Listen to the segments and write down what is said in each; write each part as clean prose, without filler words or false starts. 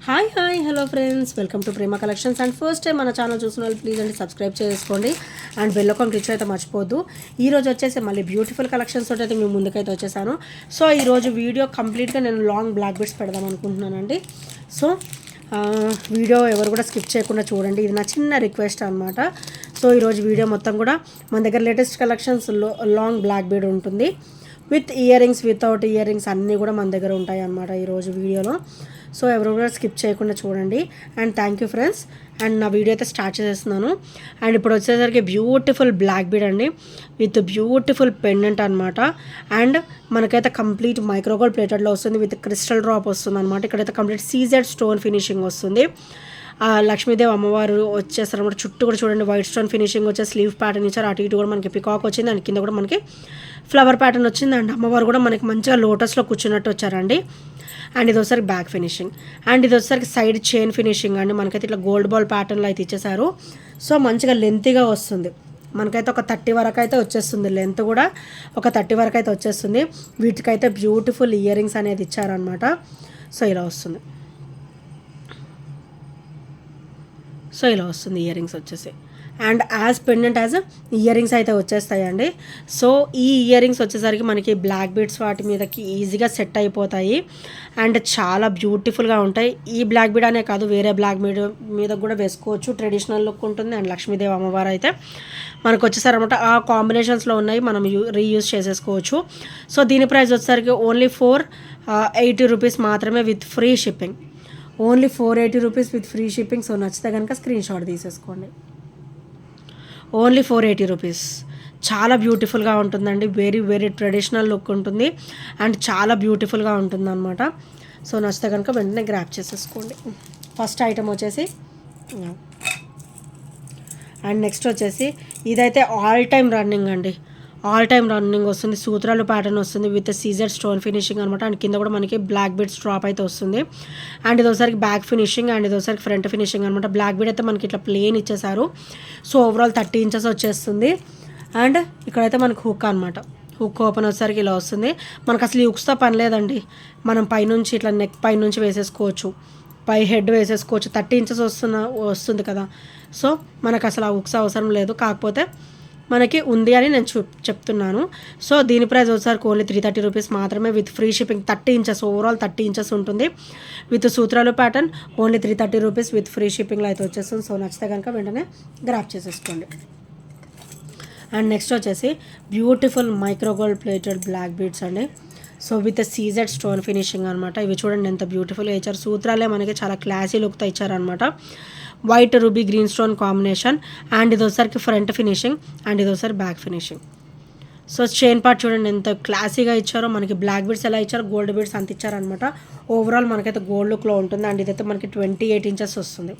Hi hello friends, welcome to Prema collections. And first time మన channel చూసిన వాళ్ళు please అండి సబ్స్క్రైబ్ చేసుకోండి అండ్ బెల్ ఐకాన్ క్లిక్ అయితే మర్చిపోద్దు. ఈరోజు వచ్చేసి మళ్ళీ బ్యూటిఫుల్ కలెక్షన్స్ తోటి అయితే మేము ముందుకైతే వచ్చేసాను. సో ఈరోజు వీడియో కంప్లీట్గా నేను లాంగ్ బ్లాక్ బీడ్స్ పెడదాం అనుకుంటున్నానండి. సో వీడియో ఎవరు కూడా స్కిప్ చేయకుండా చూడండి, ఇది నా చిన్న రిక్వెస్ట్ అనమాట. సో ఈరోజు వీడియో మొత్తం కూడా మన దగ్గర latest collections long black bead ఉంటుంది, with ear rings, without ear rings అన్నీ కూడా మన దగ్గర ఉంటాయి అన్నమాట ఈరోజు వీడియోలో. సో ఎవరు కూడా స్కిప్ చేయకుండా చూడండి. And thank you friends. And నా వీడియో అయితే స్టార్ట్ చేసేస్తున్నాను. అండ్ ఇప్పుడు వచ్చేసరికి బ్యూటిఫుల్ బ్లాక్ బీడ్ అండి, విత్ బ్యూటిఫుల్ పెండెంట్ అనమాట. అండ్ మనకైతే కంప్లీట్ మైక్రోగోల్డ్ ప్లేటెడ్లో వస్తుంది, విత్ క్రిస్టల్ డ్రాప్ వస్తుంది అనమాట. ఇక్కడైతే కంప్లీట్ సీజెడ్ స్టోన్ ఫినిషింగ్ వస్తుంది. లక్ష్మీదేవి అమ్మవారు వచ్చేస్తారు అనమాట. చుట్టూ కూడా చూడండి వైట్ స్టోన్ ఫినిషింగ్ వచ్చే స్లీవ్ ప్యాటర్న్ ఇచ్చారు. అటు ఇటు కూడా మనకి పికాక్ వచ్చింది, అండ్ కింద కూడా మనకి ఫ్లవర్ ప్యాటర్న్ వచ్చింది. అండ్ అమ్మవారు కూడా మనకి మంచిగా లోటస్లో కూర్చున్నట్టు వచ్చారండి. అండ్ ఇది వచ్చేసరికి బ్యాక్ ఫినిషింగ్. అండ్ ఇది వచ్చేసరికి సైడ్ చైన్ ఫినిషింగ్ అండి. మనకైతే ఇట్లా గోల్డ్ బాల్ ప్యాటర్న్లో అయితే ఇచ్చేసారు. సో మంచిగా లెంతీగా వస్తుంది, మనకైతే ఒక 30 వరకు అయితే వచ్చేస్తుంది. లెంత్ కూడా ఒక 30 వరకు అయితే వచ్చేస్తుంది. వీటికైతే బ్యూటిఫుల్ ఇయర్ రింగ్స్ అనేది ఇచ్చారనమాట. సో ఇలా వస్తుంది. సో ఇలా వస్తుంది ఇయర్ రింగ్స్ వచ్చేసి. And as pendant as ear rings అయితే వచ్చేస్తాయండి. సో ఈ ఇయర్ రింగ్స్ వచ్చేసరికి మనకి బ్లాక్ బీడ్స్ వాటి మీదకి ఈజీగా సెట్ అయిపోతాయి అండ్ చాలా బ్యూటిఫుల్గా ఉంటాయి. ఈ బ్లాక్ బీడ్ అనే కాదు, వేరే బ్లాక్ బీడ్ మీద కూడా వేసుకోవచ్చు, ట్రెడిషనల్ లుక్ ఉంటుంది. అండ్ లక్ష్మీదేవి అమ్మవారు అయితే మనకు వచ్చేసారనమాట. ఆ కాంబినేషన్స్లో ఉన్నాయి, మనం రీయూజ్ చేసేసుకోవచ్చు. సో దీని ప్రైస్ వచ్చేసరికి ఓన్లీ 480 రూపీస్ మాత్రమే, with free shipping. Only 480 rupees with free shipping. So నచ్చితే కనుక స్క్రీన్ షాట్ తీసేసుకోండి. Only 480 rupees. చాలా బ్యూటిఫుల్గా ఉంటుందండి, వెరీ వెరీ ట్రెడిషనల్ లుక్ ఉంటుంది అండ్ చాలా బ్యూటిఫుల్గా ఉంటుంది అనమాట. సో నచ్చితే కనుక వెంటనే గ్రాప్ చేసేసుకోండి. ఫస్ట్ ఐటమ్ వచ్చేసి అండ్ నెక్స్ట్ వచ్చేసి ఇదైతే ఆల్ టైమ్ రన్నింగ్ అండి, ఆల్ టైమ్ రన్నింగ్ వస్తుంది. సూత్రాలు ప్యాటర్న్ వస్తుంది, విత్ సీజెడ్ స్టోన్ ఫినిషింగ్ అనమాట. అండ్ కింద కూడా మనకి బ్లాక్ బీడ్స్ డ్రాప్ అయితే వస్తుంది. అండ్ ఇది ఒకసారికి బ్యాక్ ఫినిషింగ్, అండ్ ఇది ఒకసారికి ఫ్రంట్ ఫినిషింగ్ అనమాట. బ్లాక్ బీడ్ అయితే మనకి ఇట్లా ప్లేన్ ఇచ్చేసారు. సో ఓవరాల్ 30 ఇంచెస్ వచ్చేస్తుంది. అండ్ ఇక్కడైతే మనకి హుక్ అనమాట. హుక్ ఓపెన్ వచ్చేసరికి ఇలా వస్తుంది. మనకు అసలు ఈ హుక్స్తో పని లేదండి, మనం పైనుంచి ఇట్లా నెక్ పైనుంచి వేసేసుకోవచ్చు, పై హెడ్ వేసేసుకోవచ్చు. 30 ఇంచెస్ వస్తుంది కదా. సో మనకు అసలు ఆ హుక్స్ అవసరం లేదు, కాకపోతే మనకి ఉంది అని నేను చెప్తున్నాను. సో దీని ప్రైస్ వచ్చేసరికి ఓన్లీ 330 రూపీస్ మాత్రమే, with free shipping. 30 inches, overall 30 inches ఉంటుంది, విత్ సూత్రాలు pattern. Only 330 rupees with free షిప్పింగ్లో అయితే వచ్చేస్తుంది. సో నచ్చితే కనుక వెంటనే గ్రాప్ చేసేసుకోండి. అండ్ నెక్స్ట్ వచ్చేసి beautiful micro gold plated black beads అండి. So with CZ stone finishing అనమాట. ఇవి చూడండి ఎంత బ్యూటిఫుల్గా ఇచ్చారు. సూత్రాలే మనకి చాలా క్లాసీ లుక్తో ఇచ్చారనమాట. White ruby green stone combination. And ఇది ఒకసారికి ఫ్రంట్ ఫినిషింగ్, అండ్ ఇది ఒకసారి back finishing. So chain part చూడండి ఎంత క్లాసీగా ఇచ్చారో. మనకి బ్లాక్ బీడ్స్ ఎలా ఇచ్చారో గోల్డ్ బీడ్స్ అంత ఇచ్చారనమాట. ఓవరాల్ మనకైతే గోల్డ్ లుక్లో ఉంటుంది. అండ్ ఇదైతే మనకి 28 ఇంచెస్ వస్తుంది.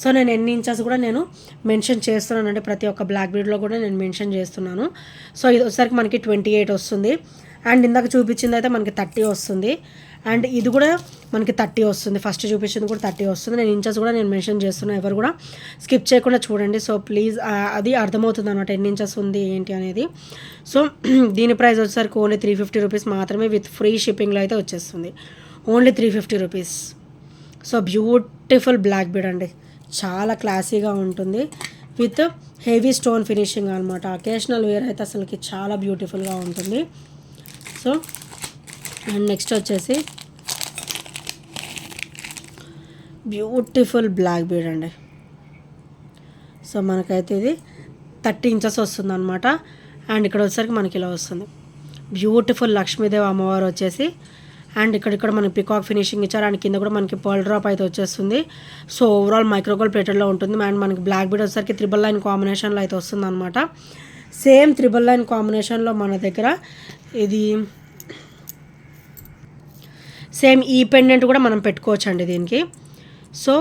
సో నేను ఎన్ని ఇంచెస్ కూడా నేను మెన్షన్ చేస్తున్నానండి, ప్రతి ఒక్క బ్లాక్ బీడ్లో కూడా నేను మెన్షన్ చేస్తున్నాను. సో ఇది వచ్చేసరికి మనకి 28 వస్తుంది. అండ్ ఇందాక చూపించింది అయితే మనకి 30 వస్తుంది. అండ్ ఇది కూడా మనకి 30 వస్తుంది. ఫస్ట్ చూపించింది కూడా 30 వస్తుంది. నేను ఇంచెస్ కూడా నేను మెన్షన్ చేస్తున్నాను, ఎవరు కూడా స్కిప్ చేయకుండా చూడండి. సో ప్లీజ్ అది అర్థమవుతుంది అనమాట ఎన్ని ఇంచెస్ ఉంది ఏంటి అనేది. సో దీని ప్రైస్ వచ్చేసరికి ఓన్లీ 350 రూపీస్ మాత్రమే, విత్ ఫ్రీ షిప్పింగ్లో అయితే వచ్చేస్తుంది. Only 350 rupees. So beautiful black bead అండి, చాలా క్లాసీగా ఉంటుంది, విత్ హెవీ స్టోన్ ఫినిషింగ్ అనమాట. అకేషనల్ వేర్ అయితే అసలుకి చాలా బ్యూటిఫుల్గా ఉంటుంది. సో అండ్ నెక్స్ట్ వచ్చేసి బ్యూటిఫుల్ బ్లాక్ బీడ్ అండి. సో మనకైతే ఇది 30 ఇంచెస్ వస్తుంది అనమాట. అండ్ ఇక్కడ వచ్చేసరికి మనకి ఇలా వస్తుంది. బ్యూటిఫుల్ లక్ష్మీదేవి అమ్మవారు వచ్చేసి, అండ్ ఇక్కడ మనకి పికాక్ ఫినిషింగ్ ఇచ్చారు. అండ్ కింద కూడా మనకి పర్ల్ డ్రాప్ అయితే వచ్చేస్తుంది. సో ఓవరాల్ మైక్రోగోల్డ్ ప్లేటెడ్లో ఉంటుంది. అండ్ మనకి బ్లాక్ బీడ్ వచ్చేసరికి 3 కాంబినేషన్లో అయితే వస్తుంది అనమాట. సేమ్ 3 కాంబినేషన్లో మన దగ్గర ఇది సేమ్ ఈ పెండెంట్ కూడా మనం పెట్టుకోవచ్చు అండి దీనికి. సో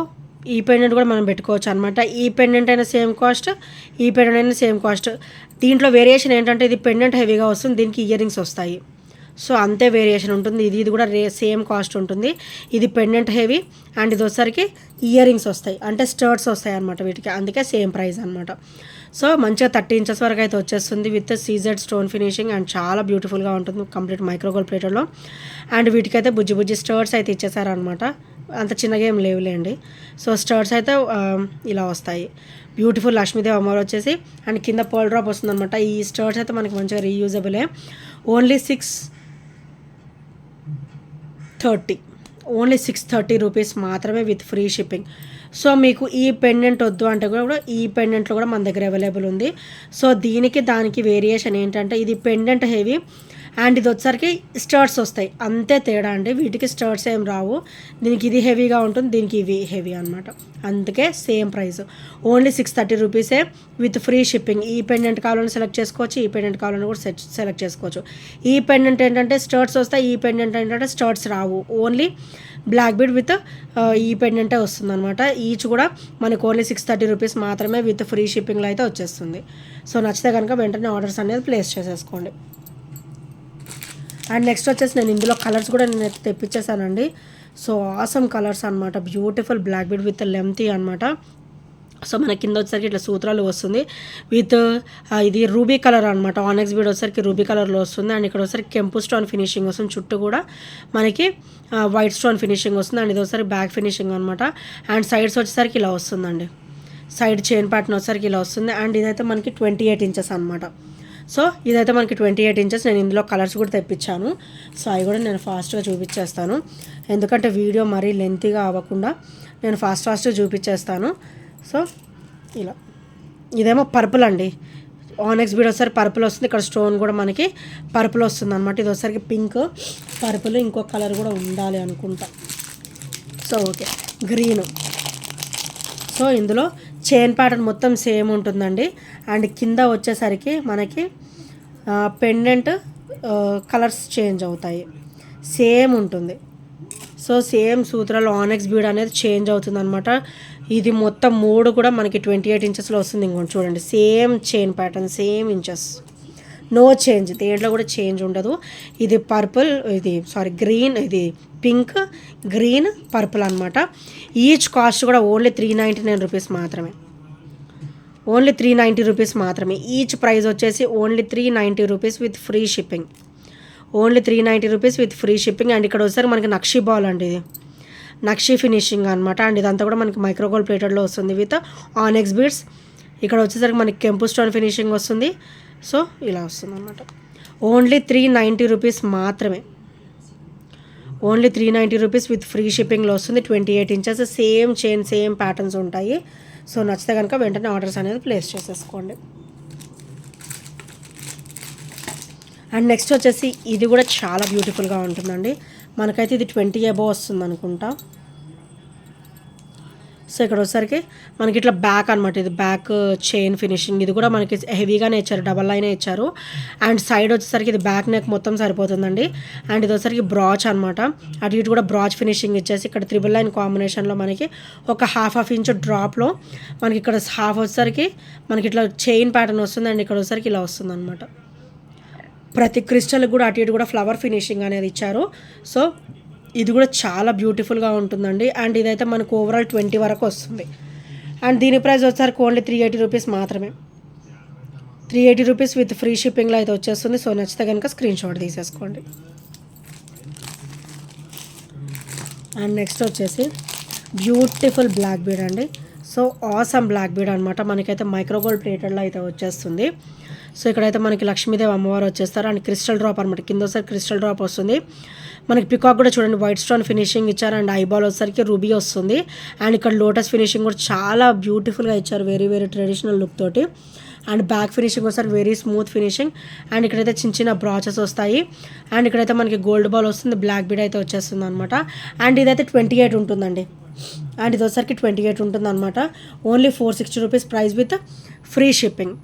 ఈ పెండెంట్ కూడా మనం పెట్టుకోవచ్చు అనమాట. ఈ పెండెంట్ అయినా సేమ్ కాస్ట్, ఈ పెండెంట్ అయినా సేమ్ కాస్ట్. దీంట్లో వేరియేషన్ ఏంటంటే ఇది పెండెంట్ హెవీగా వస్తుంది, దీనికి ఇయర్ రింగ్స్ వస్తాయి. సో అంతే వేరియేషన్ ఉంటుంది. ఇది కూడా సేమ్ కాస్ట్ ఉంటుంది. ఇది పెండెంట్ హెవీ, అండ్ ఇది వచ్చేసరికి ఇయర్ రింగ్స్ వస్తాయి, అంటే స్టర్ట్స్ వస్తాయి అనమాట వీటికి, అందుకే సేమ్ ప్రైస్ అనమాట. సో మంచిగా 30 ఇంచెస్ వరకు అయితే వచ్చేస్తుంది, with CZ stone finishing. And చాలా బ్యూటిఫుల్గా ఉంటుంది, కంప్లీట్ మైక్రోగోల్డ్ ప్లేటర్లో. అండ్ వీటికైతే బుజ్జి స్టర్ట్స్ అయితే ఇచ్చేసారనమాట. అంత చిన్నగా ఏం లేవులేండి. సో స్టర్ట్స్ అయితే ఇలా వస్తాయి. బ్యూటిఫుల్ లక్ష్మీదేవి అమ్మవారు వచ్చేసి అండ్ కింద పర్ల్ డ్రాప్ వస్తుందన్నమాట. ఈ స్టర్ట్స్ అయితే మనకి మంచిగా రీయూజబులే. ఓన్లీ 630 రూపీస్ మాత్రమే విత్ ఫ్రీ షిప్పింగ్. సో మీకు ఈ పెండెంట్ వద్దు అంటే కూడా ఈ పెండెంట్లో కూడా మన దగ్గర అవైలబుల్ ఉంది. సో దీనికి దానికి వేరియేషన్ ఏంటంటే ఇది పెండెంట్ హెవీ అండ్ ఇది వచ్చేసరికి స్టర్ట్స్ వస్తాయి, అంతే తేడా అండి. వీటికి స్టర్ట్స్ ఏం రావు. దీనికి ఇది హెవీగా ఉంటుంది, దీనికి ఇవి హెవీ అనమాట. అందుకే సేమ్ ప్రైస్ ఓన్లీ 630 రూపీసే విత్ ఫ్రీ షిప్పింగ్. ఈ పెండెంట్ కావాలని సెలెక్ట్ చేసుకోవచ్చు, ఈ పెండెంట్ కావాలని కూడా సెలెక్ట్ చేసుకోవచ్చు. ఈ పెండెంట్ ఏంటంటే స్టర్ట్స్ వస్తాయి, ఈ పెండెంట్ ఏంటంటే స్టర్ట్స్ రావు. ఓన్లీ బ్లాక్ బీడ్ విత్ ఈ పెండెంటే వస్తుంది అనమాట. ఈచ్ కూడా మనకు ఓన్లీ 630 రూపీస్ మాత్రమే విత్ ఫ్రీ షిప్పింగ్లో అయితే వచ్చేస్తుంది. సో నచ్చితే కనుక వెంటనే ఆర్డర్స్ అనేది ప్లేస్ చేసేసుకోండి. అండ్ నెక్స్ట్ వచ్చేసి నేను ఇందులో కలర్స్ కూడా నేను తెప్పించేసానండి. సో ఆసమ్ కలర్స్ అనమాట. Beautiful black bead with lengthy అనమాట. సో మన కింద వచ్చేసరికి ఇట్లా సూత్రాలు వస్తుంది విత్ ఇది రూబీ కలర్ అనమాట. ఆనెక్స్ బీడ్ వచ్చేసరికి రూబీ కలర్లో వస్తుంది. అండ్ ఇక్కడ వచ్చేసరికి కెంపు స్టోన్ ఫినిషింగ్ వస్తుంది. చుట్టూ కూడా మనకి వైట్ స్టోన్ ఫినిషింగ్ వస్తుంది. అండ్ ఇది వచ్చేసరికి బ్యాక్ ఫినిషింగ్ అనమాట. అండ్ సైడ్స్ వచ్చేసరికి ఇలా వస్తుందండి. సైడ్ చైన్ ప్యాటర్న్ వచ్చేసరికి ఇలా వస్తుంది. అండ్ ఇదైతే మనకి 28 ఇంచెస్ అనమాట. సో ఇదైతే మనకి 28 ఇంచెస్. నేను ఇందులో కలర్స్ కూడా తెప్పించాను. సో అవి కూడా నేను ఫాస్ట్గా చూపించేస్తాను, ఎందుకంటే వీడియో మరీ లెంతీగా అవ్వకుండా నేను ఫాస్ట్గా చూపించేస్తాను. సో ఇలా ఇదేమో పర్పుల్ అండి. ఆనెక్స్ బీడ్ ఒకసారి పర్పుల్ వస్తుంది. ఇక్కడ స్టోన్ కూడా మనకి పర్పుల్ వస్తుంది అనమాట. ఇది ఒకసారికి పింక్, పర్పుల్, ఇంకొక కలర్ కూడా ఉండాలి అనుకుంటా. So okay, green. సో ఇందులో చైన్ ప్యాటర్న్ మొత్తం సేమ్ ఉంటుందండి. అండ్ కింద వచ్చేసరికి మనకి పెండెంట్ కలర్స్ చేంజ్ అవుతాయి, సేమ్ ఉంటుంది. సో సేమ్ సూత్రాలు ఆనెక్స్ బీడ్ అనేది చేంజ్ అవుతుంది అనమాట. ఇది మొత్తం 3 కూడా మనకి 28 ఇంచెస్లో వస్తుంది. ఇంకోటి చూడండి, same chain pattern, same inches, no change, దేంట్లో కూడా చేంజ్ ఉండదు. ఇది పర్పుల్, ఇది గ్రీన్, ఇది పింక్, గ్రీన్, పర్పుల్ అనమాట. ఈచ్ కాస్ట్ కూడా ఓన్లీ 399 రూపీస్ మాత్రమే. ఓన్లీ 390 రూపీస్ మాత్రమే. ఈచ్ ప్రైస్ వచ్చేసి only 390 rupees with free shipping. Only 390 rupees with free shipping. And ఇక్కడ వచ్చేసరికి మనకి నక్షీ బాల్ అండి, ఇది నక్షీ ఫినిషింగ్ అనమాట. అండ్ ఇదంతా కూడా మనకి మైక్రోగోల్డ్ ప్లేటెడ్లో వస్తుంది విత్ ఆనెక్స్ బీడ్స్. ఇక్కడ వచ్చేసరికి మనకి కెంపు స్టోన్ ఫినిషింగ్ వస్తుంది. సో ఇలా వస్తుంది అనమాట. ఓన్లీ 390 రూపీస్ మాత్రమే. ఓన్లీ 390 రూపీస్ విత్ ఫ్రీ షిప్పింగ్లో వస్తుంది. 28 inches, same chain, same patterns ఉంటాయి. సో నచ్చితే కనుక వెంటనే ఆర్డర్స్ అనేది ప్లేస్ చేసేసుకోండి. అండ్ నెక్స్ట్ వచ్చేసి ఇది కూడా చాలా బ్యూటిఫుల్గా ఉంటుందండి. మనకైతే ఇది 20 అబోవ్ వస్తుంది అనుకుంటా. సో ఇక్కడ వచ్చేసరికి మనకి ఇట్లా బ్యాక్ అనమాట, ఇది బ్యాక్ చైన్ ఫినిషింగ్. ఇది కూడా మనకి హెవీగానే ఇచ్చారు, డబల్ లైనే ఇచ్చారు. అండ్ సైడ్ వచ్చేసరికి ఇది బ్యాక్ నెక్ మొత్తం సరిపోతుందండి. అండ్ ఇది వచ్చేసరికి బ్రాచ్ అనమాట. అటు ఇటు కూడా బ్రాచ్ ఫినిషింగ్ ఇచ్చేసి ఇక్కడ 3 లైన్ కాంబినేషన్లో మనకి ఒక హాఫ్ ఇంచ్ డ్రాప్లో మనకి ఇక్కడ హాఫ్ వచ్చేసరికి మనకి ఇట్లా చైన్ ప్యాటర్న్ వస్తుంది. అండ్ ఇక్కడ వచ్చేసరికి ఇలా వస్తుంది అనమాట. ప్రతి క్రిస్టల్కి కూడా అటు ఇటు కూడా ఫ్లవర్ ఫినిషింగ్ అనేది ఇచ్చారు. సో ఇది కూడా చాలా బ్యూటిఫుల్గా ఉంటుందండి. అండ్ ఇదైతే మనకు ఓవరాల్ 20 వరకు వస్తుంది. అండ్ దీని ప్రైస్ వచ్చేసరికి ఓన్లీ 380 రూపీస్ మాత్రమే. 380 రూపీస్ విత్ ఫ్రీ షిప్పింగ్లో అయితే వచ్చేస్తుంది. సో నచ్చితే కనుక స్క్రీన్ షాట్ తీసేసుకోండి. అండ్ నెక్స్ట్ వచ్చేసి బ్యూటిఫుల్ బ్లాక్ బీడ్ అండి. సో ఆసమ్ బ్లాక్ బీడ్ అనమాట. మనకైతే మైక్రోగోల్డ్ ప్లేటెడ్లో అయితే వచ్చేస్తుంది. సో ఇక్కడైతే మనకి లక్ష్మీదేవి అమ్మవారు వచ్చేస్తారు. అండ్ క్రిస్టల్ డ్రాప్ అనమాట. కింద ఒకసారి క్రిస్టల్ డ్రాప్ వస్తుంది. మనకి పికాక్ కూడా చూడండి వైట్ స్టోన్ ఫినిషింగ్ ఇచ్చారు. అండ్ ఐబాల్ వచ్చేసరికి రూబీ వస్తుంది. అండ్ ఇక్కడ లోటస్ ఫినిషింగ్ కూడా చాలా బ్యూటిఫుల్గా ఇచ్చారు, వెరీ వెరీ ట్రెడిషనల్ లుక్ తోటి. అండ్ బ్యాక్ ఫినిషింగ్ వస్తారు, వెరీ స్మూత్ ఫినిషింగ్. అండ్ ఇక్కడైతే చిన్న చిన్న బ్రాచెస్ వస్తాయి. అండ్ ఇక్కడైతే మనకి గోల్డ్ బాల్ వస్తుంది, బ్లాక్ బీడ్ అయితే వచ్చేస్తుంది అనమాట. అండ్ ఇదైతే 28 ఉంటుందండి. అండ్ ఇది వచ్చేసరికి 28 ఉంటుంది అనమాట. Only 460 rupees price with free shipping.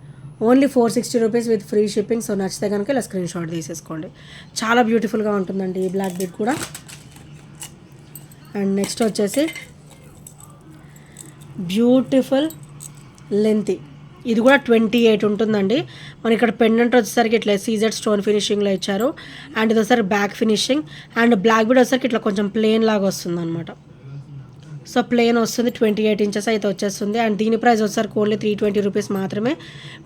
Only 460 rupees with free shipping. So నచ్చితే కనుక ఇలా స్క్రీన్ షాట్ తీసేసుకోండి. చాలా బ్యూటిఫుల్గా ఉంటుందండి ఈ బ్లాక్ బీడ్ కూడా. అండ్ నెక్స్ట్ వచ్చేసి బ్యూటిఫుల్ లెంతీ, ఇది కూడా 28 ఉంటుందండి. మన ఇక్కడ పెండెంట్ వచ్చేసరికి ఇట్లా సీజెడ్ స్టోన్ ఫినిషింగ్లో ఇచ్చారు. అండ్ ఇది వచ్చేసరికి back finishing. And black bead వచ్చేసరికి ఇట్లా కొంచెం ప్లెయిన్ లాగా వస్తుంది అనమాట. సో ప్లెయిన్ వస్తుంది, 28 ఇంచెస్ అయితే వచ్చేస్తుంది. అండ్ దీని ప్రైస్ వచ్చేసరికి ఓన్లీ 320 రూపీస్ మాత్రమే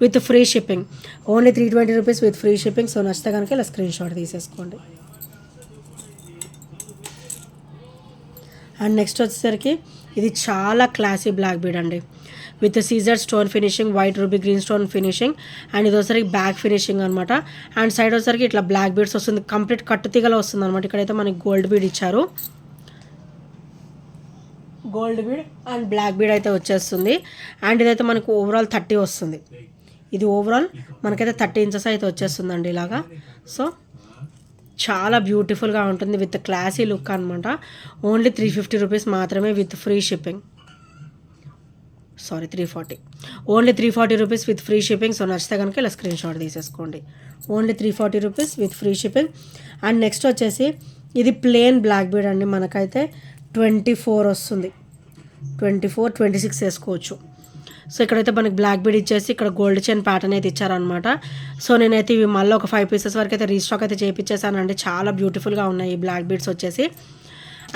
with free shipping. Only 320 rupees with free shipping. So నచ్చితే కనుక ఇలా స్క్రీన్ షాట్ తీసేసుకోండి. అండ్ నెక్స్ట్ వచ్చేసరికి ఇది చాలా క్లాసీ బ్లాక్ బీడ్ అండి, with Caesar stone finishing, white ruby green stone finishing. And ఇది వచ్చరికి బ్యాక్ ఫినిషింగ్ అనమాట. అండ్ సైడ్ వచ్చరికి ఇట్లా బ్లాక్ బీడ్స్ వస్తుంది, కంప్లీట్ కట్టు తీగలో వస్తుంది అనమాట. ఇక్కడైతే మనకి గోల్డ్ బీడ్ ఇచ్చారు, gold bead and black bead అయితే వచ్చేస్తుంది. అండ్ ఇదైతే మనకు ఓవరాల్ 30 వస్తుంది. ఇది ఓవరాల్ మనకైతే 30 ఇంచెస్ అయితే వచ్చేస్తుందండి ఇలాగా. సో చాలా బ్యూటిఫుల్గా ఉంటుంది, విత్ క్లాసీ లుక్ అనమాట. ఓన్లీ 350 రూపీస్ మాత్రమే with free shipping. 340, only 340 rupees with free shipping. So నచ్చితే కనుక ఇలా స్క్రీన్ షాట్ తీసేసుకోండి. Only 340 rupees with free shipping. And next వచ్చేసి ఇది ప్లెయిన్ బ్లాక్ బీడ్ అండి, మనకైతే 24 వస్తుంది, 24, 26 వేసుకోవచ్చు. సో ఇక్కడైతే మనకి బ్లాక్ బీడ్ ఇచ్చేసి ఇక్కడ గోల్డ్ చైన్ ప్యాటర్న్ అయితే ఇచ్చారనమాట. సో నేనైతే ఇవి మళ్ళీ ఒక 5 పీసెస్ వరకు అయితే రీస్టాక్ అయితే చేయించేసానండి. చాలా బ్యూటిఫుల్గా ఉన్నాయి ఈ బ్లాక్ బీడ్స్ వచ్చేసి.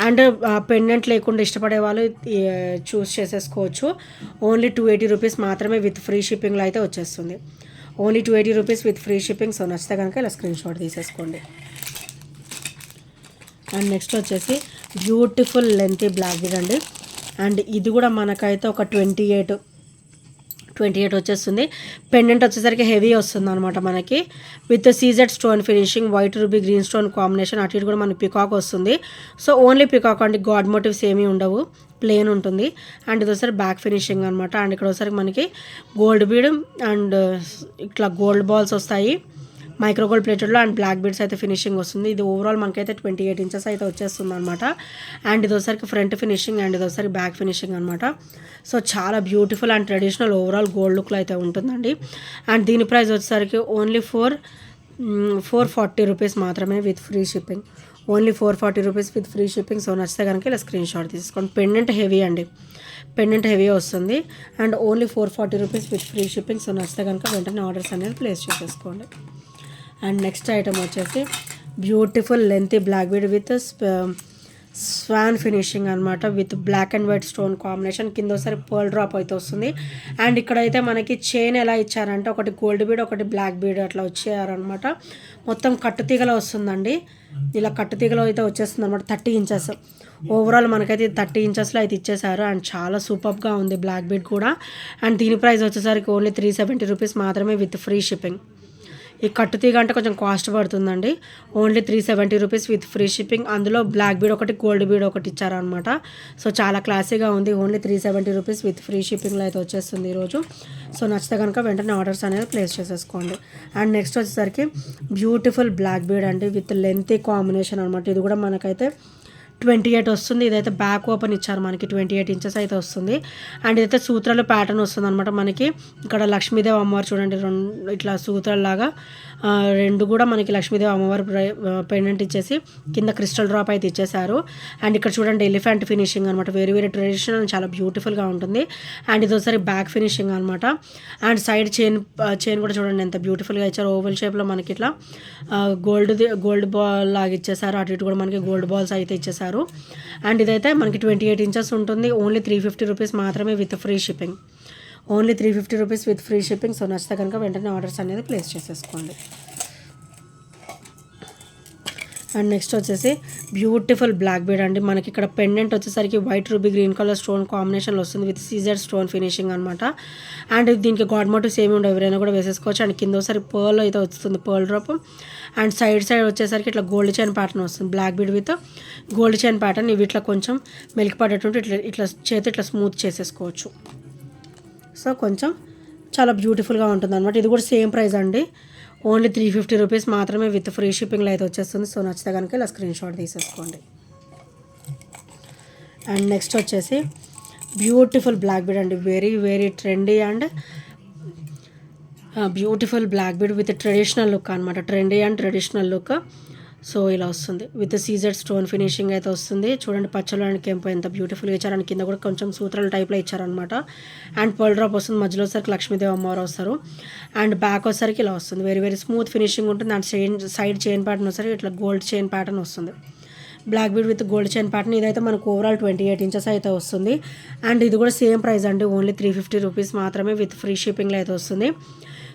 అండ్ పెండెంట్ లేకుండా ఇష్టపడే వాళ్ళు చూస్ చేసేసుకోవచ్చు. ఓన్లీ 280 రూపీస్ మాత్రమే విత్ ఫ్రీ షిప్పింగ్లో అయితే వచ్చేస్తుంది. Only 280 rupees with free shipping. So నచ్చితే కనుక ఇలా స్క్రీన్ షాట్ తీసేసుకోండి. అండ్ నెక్స్ట్ వచ్చేసి బ్యూటిఫుల్ లెంతీ బ్లాక్ బీడ్ అండి. అండ్ ఇది కూడా మనకైతే ఒక 28 వచ్చేస్తుంది. పెండెంట్ వచ్చేసరికి హెవీ వస్తుంది అనమాట మనకి, with CZ stone finishing, white ruby green stone combination. అటు ఇటు కూడా మనకి పికాక్ వస్తుంది. సో ఓన్లీ పికాక్ అండి, గాడ్ మోటివ్స్ ఏమీ ఉండవు, ప్లెయిన్ ఉంటుంది. అండ్ ఇది ఒకసారి బ్యాక్ ఫినిషింగ్ అనమాట. అండ్ ఇక్కడ ఒకసారి మనకి గోల్డ్ బీడ్ అండ్ ఇట్లా గోల్డ్ బాల్స్ వస్తాయి మైక్రో గోల్డ్ ప్లేటెడ్లో. అండ్ బ్లాక్ బీడ్స్ అయితే ఫినిషింగ్ వస్తుంది. ఇది ఓవరాల్ మనకైతే 28 ఇంచెస్ అయితే వచ్చేస్తుంది అనమాట. అండ్ ఇది ఒకసారికి ఫ్రంట్ ఫినిషింగ్ అండ్ ఇది ఒకసారి బ్యాక్ ఫినిషింగ్ అనమాట. సో చాలా beautiful and traditional overall gold లుక్లో అయితే ఉంటుందండి. అండ్ దీని ప్రైస్ వచ్చేసరికి ఓన్లీ 440 రూపీస్ మాత్రమే with free shipping. Only 440 rupees with free shipping. So నచ్చితే కనుక ఇలా స్క్రీన్ షాట్ తీసుకోండి. పెండెంట్ హెవీ అండి, పెండెంట్ హెవీ వస్తుంది. And only 440 rupees with free shipping. So నచ్చితే కనుక వెంటనే ఆర్డర్స్ అనేది ప్లేస్ చేసేసుకోండి. అండ్ నెక్స్ట్ ఐటమ్ వచ్చేసి beautiful lengthy black bead with swan finishing అనమాట, with black and white stone combination. కింద ఒకసారి పర్ల్ డ్రాప్ అయితే వస్తుంది. అండ్ ఇక్కడైతే మనకి చైన్ ఎలా ఇచ్చారంటే ఒకటి గోల్డ్ బీడ్ ఒకటి బ్లాక్ బీడ్ అట్లా వచ్చారనమాట. మొత్తం కట్టుతీగలో వస్తుందండి, ఇలా కట్టుతీగలో అయితే వచ్చేస్తుంది అనమాట. 30 ఇంచెస్ ఓవరాల్ మనకైతే 30 ఇంచెస్లో అయితే ఇచ్చేసారు. అండ్ చాలా సూపర్గా ఉంది బ్లాక్ బీడ్ కూడా. అండ్ దీని ప్రైస్ వచ్చేసరికి ఓన్లీ 370 రూపీస్ మాత్రమే విత్ ఫ్రీ షిప్పింగ్. ఈ కట్టుతీగ అంటే కొంచెం కాస్ట్ పడుతుందండి. Only 370 rupees with free shipping. అందులో బ్లాక్ బీడ్ ఒకటి గోల్డ్ బీడ్ ఒకటి ఇచ్చారనమాట. సో చాలా క్లాసీగా ఉంది. ఓన్లీ 370 రూపీస్ విత్ ఫ్రీ షిప్పింగ్లో అయితే వచ్చేస్తుంది ఈరోజు. సో నచ్చితే కనుక వెంటనే ఆర్డర్స్ అనేది ప్లేస్ చేసేసుకోండి. అండ్ నెక్స్ట్ వచ్చేసరికి బ్యూటిఫుల్ బ్లాక్ బీడ్ అండి, విత్ లెంతీ కాంబినేషన్ అనమాట. ఇది కూడా మనకైతే 28 వస్తుంది. ఇదైతే బ్యాక్ ఓపెన్ ఇచ్చారు మనకి, 28 ఇంచెస్ అయితే వస్తుంది. అండ్ ఇదైతే సూత్రాలు ప్యాటర్న్ వస్తుంది అనమాట మనకి. ఇక్కడ లక్ష్మీదేవి అమ్మవారు చూడండి, ఇట్లా సూత్రాలలాగా రెండు కూడా మనకి లక్ష్మీదేవి అమ్మవారు పెండెంట్ ఇచ్చేసి కింద క్రిస్టల్ డ్రాప్ అయితే ఇచ్చేసారు. అండ్ ఇక్కడ చూడండి ఎలిఫెంట్ ఫినిషింగ్ అనమాట, వెరీ వెరీ ట్రెడిషనల్, చాలా బ్యూటిఫుల్గా ఉంటుంది. అండ్ ఇది ఒకసారి బ్యాక్ ఫినిషింగ్ అనమాట. అండ్ సైడ్ చైన్ కూడా చూడండి ఎంత బ్యూటిఫుల్గా ఇచ్చారు. ఓవెల్ షేప్లో మనకి ఇట్లా గోల్డ్ బాల్ లాగా ఇచ్చేసారు. అటు ఇటు కూడా మనకి గోల్డ్ బాల్స్ అయితే ఇచ్చేసారు. అండ్ ఇదైతే మనకి 28 ఇంచెస్ ఉంటుంది. ఓన్లీ 350 రూపీస్ మాత్రమే with free shipping. Only 350 rupees with free shipping. So నచ్చితే కనుక వెంటనే ఆర్డర్స్ అనేది ప్లేస్ చేసేసుకోండి. అండ్ నెక్స్ట్ వచ్చేసి బ్యూటిఫుల్ బ్లాక్ బీడ్ అండి. మనకి ఇక్కడ పెండెంట్ వచ్చేసరికి white ruby green colour stone కాంబినేషన్లో వస్తుంది, విత్ సీజర్ స్టోన్ ఫినిషింగ్ అనమాట. అండ్ దీనికి గాడ్ మోటివ్స్ ఏమి ఉండవు, ఎవరైనా కూడా వేసేసుకోవచ్చు. అండ్ కింద ఒకసారి పర్ల్ అయితే వస్తుంది, పర్ల్ డ్రాప్. అండ్ సైడ్ వచ్చేసరికి ఇట్లా గోల్డ్ చైన్ ప్యాటర్న్ వస్తుంది, black bead with gold chain pattern. ఇవి ఇట్లా కొంచెం మెలికి పడేటువంటి ఇట్లా చేతి ఇట్లా స్మూత్ చేసేసుకోవచ్చు. సో కొంచెం చాలా బ్యూటిఫుల్గా ఉంటుంది అనమాట. ఇది కూడా సేమ్ ప్రైస్ అండి, ఓన్లీ 350 రూపీస్ మాత్రమే విత్ ఫ్రీ షిప్పింగ్లో అయితే వచ్చేస్తుంది. సో నచ్చితే కనుక ఇలా స్క్రీన్ షాట్ తీసేసుకోండి. అండ్ నెక్స్ట్ వచ్చేసి బ్యూటిఫుల్ బ్లాక్ బీడ్ అండి, very very trendy and beautiful black bead with traditional look అనమాట, trendy and traditional look. So ఇలా వస్తుంది, విత్ సీజెడ్ స్టోన్ ఫినిషింగ్ అయితే వస్తుంది. చూడండి పచ్చలో అండ్ కెంపు ఎంత బ్యూటిఫుల్గా ఇచ్చారు. అండ్ కింద కూడా కొంచెం సూత్రాల టైప్లో ఇచ్చారనమాట. అండ్ పర్ల్ డ్రాప్ వస్తుంది, మధ్యలో వచ్చరికి లక్ష్మీదేవి అమ్మవారు వస్తారు. అండ్ బ్యాక్ వచ్చరికి ఇలా వస్తుంది, వెరీ వెరీ స్మూత్ ఫినిషింగ్ ఉంటుంది. అండ్ సైడ్ చైన్ ప్యాటర్న్ వచ్చరికి ఇట్లా గోల్డ్ చైన్ ప్యాటర్న్ వస్తుంది, black bead with gold chain pattern. ఇదైతే మనకు ఓవరాల్ 28 ఇంచెస్ అయితే వస్తుంది. అండ్ ఇది కూడా సేమ్ ప్రైస్ అండి, ఓన్లీ 350 రూపీస్ మాత్రమే విత్ ఫ్రీ షిప్పింగ్లో అయితే వస్తుంది.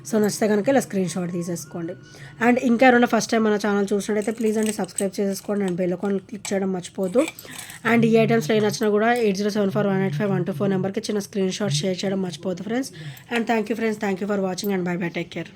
సో నచ్చితే కనుక ఇలా స్క్రీన్ షాట్ తీసేసుకోండి. అండ్ ఇంకా ఎవరైనా ఫస్ట్ టైం మన ఛానల్ చూసినట్టయితే ప్లీజ్ అండి సబ్స్క్రైబ్ చేసేసుకోండి అండ్ బెల్ ఐకాన్ క్లిక్ చేయడం మర్చిపోద్దు. అండ్ ఈ ఐటమ్స్లో ఏ నచ్చినా కూడా 8074185124 నెంబర్కి చిన్న స్క్రీన్ షాట్ షేర్ చేయడం మర్చిపోద్దు friends. And thank you friends, thank you for watching and bye bye, take care.